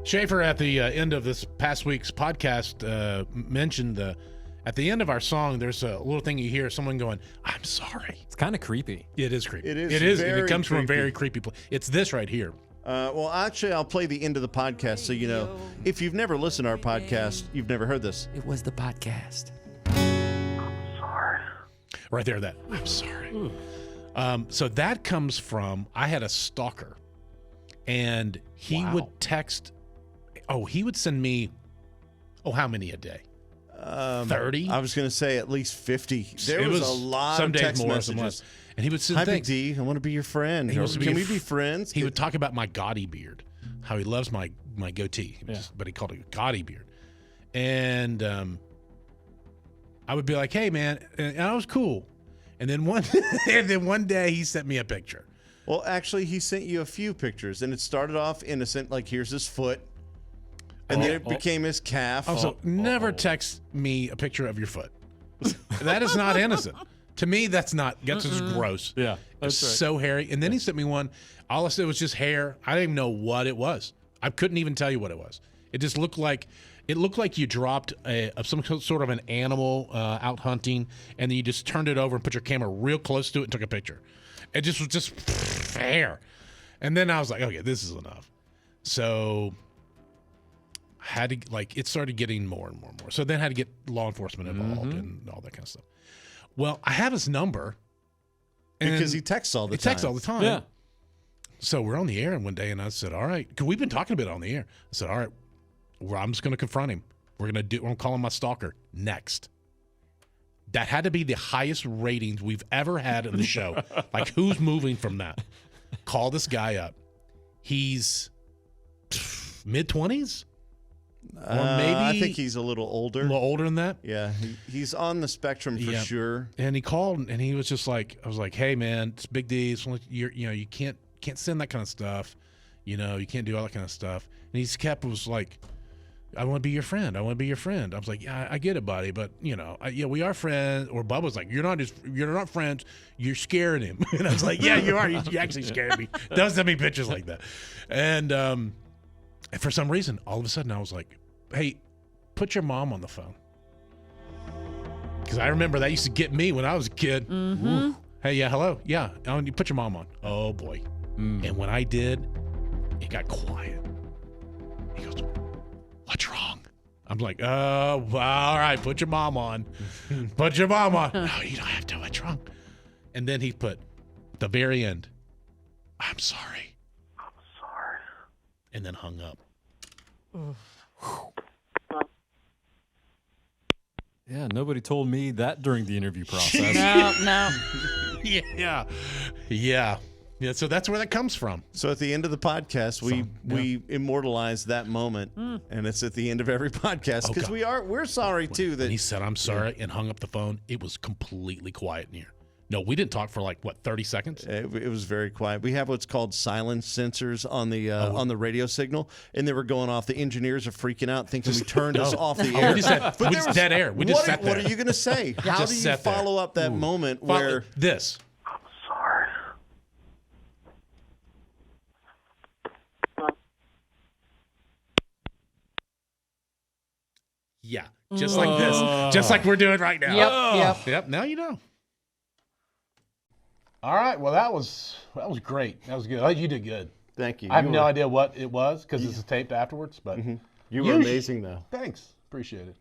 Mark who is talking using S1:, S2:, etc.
S1: Schaefer, at the end of this past week's podcast, mentioned at the end of our song, there's a little thing you hear, someone going, "I'm sorry."
S2: It's kind of creepy.
S1: It is creepy.
S3: It is.
S1: It comes from a very creepy place. It's this right here.
S3: Well, actually, I'll play the end of the podcast so you know. If you've never listened to our podcast, you've never heard this.
S2: It was the podcast.
S1: Right there, that. I'm sorry. So that comes from, I had a stalker, and he would text, he would send me, how many a day? 30?
S3: I was going to say at least 50. There was a lot
S1: some
S3: of
S1: days
S3: text
S1: more,
S3: messages.
S1: some less. And he would send
S3: Hi, Big
S1: things.
S3: D. I want to be your friend.
S1: Can
S3: we be friends?
S1: He would talk about my gaudy beard, how he loves my goatee, but he called it a gaudy beard. And I would be like, "Hey, man," and I was cool. And then one day he sent me a picture.
S3: Well, actually, he sent you a few pictures, and it started off innocent, like here's his foot, and then it became his calf.
S1: Also, never text me a picture of your foot. That is not innocent. To me, that's just gross.
S2: Yeah,
S1: it's
S2: that's right.
S1: so hairy. And then he sent me one. All I said was just hair. I didn't even know what it was. I couldn't even tell you what it was. It just looked like you dropped some sort of an animal out hunting, and then you just turned it over and put your camera real close to it and took a picture. It just was just hair. And then I was like, okay, this is enough. So I had to, it started getting more and more and more. So then I had to get law enforcement involved and all that kind of stuff. Well, I have his number.
S3: Because he texts all the time.
S1: He texts all the time.
S2: Yeah.
S1: So we're on the air one day, and I said, all right, because we've been talking about it on the air. I said, all right, I'm just going to confront him. We're going to call him my stalker next. That had to be the highest ratings we've ever had in the show. Like, who's moving from that? Call this guy up. He's mid-20s? Or maybe
S3: I think he's a little older.
S1: A little older than that?
S3: Yeah, he's on the spectrum for sure.
S1: And he called, and he was just like, I was like, "Hey, man, it's Big D. You can't send that kind of stuff. You can't do all that kind of stuff." And was like, "I want to be your friend. I want to be your friend." I was like, "Yeah, I get it, buddy, but we are friends." Or Bubba was like, "You're not friends. You're scaring him." And I was like, "Yeah, you are. You actually scared me." Don't send me pictures like that. And for some reason, all of a sudden, I was like, "Hey, put your mom on the phone." Because I remember that used to get me when I was a kid.
S4: Mm-hmm.
S1: Hey, yeah, hello. Yeah, you put your mom on. Oh, boy. And when I did, it got quiet. He goes, "What's wrong?" I'm like, "Oh, well, all right, put your mom on. Put your mom on." "No, you don't have to. What's wrong?" And then he put, at the very end, "I'm sorry." And then hung up.
S2: Yeah, nobody told me that during the interview process.
S4: No.
S1: Yeah. So that's where that comes from.
S3: So at the end of the podcast, we immortalize that moment, and it's at the end of every podcast because we're sorry too that
S1: he said I'm sorry and hung up the phone. It was completely quiet in here. No, we didn't talk for 30 seconds.
S3: It was very quiet. We have what's called silence sensors on the radio signal, and they were going off. The engineers are freaking out, thinking we turned us off the air.
S1: We just had dead air. We just sat there.
S3: What are you going to say? How do you follow up that moment where
S1: this?
S5: I'm sorry.
S1: Yeah, just like this, just like we're doing right now. Yep. Now you know. All right. Well, that was great. That was good. You did good.
S3: Thank you.
S1: I have no idea what it was because this is taped afterwards, but
S3: you were amazing though.
S1: Thanks. Appreciate it.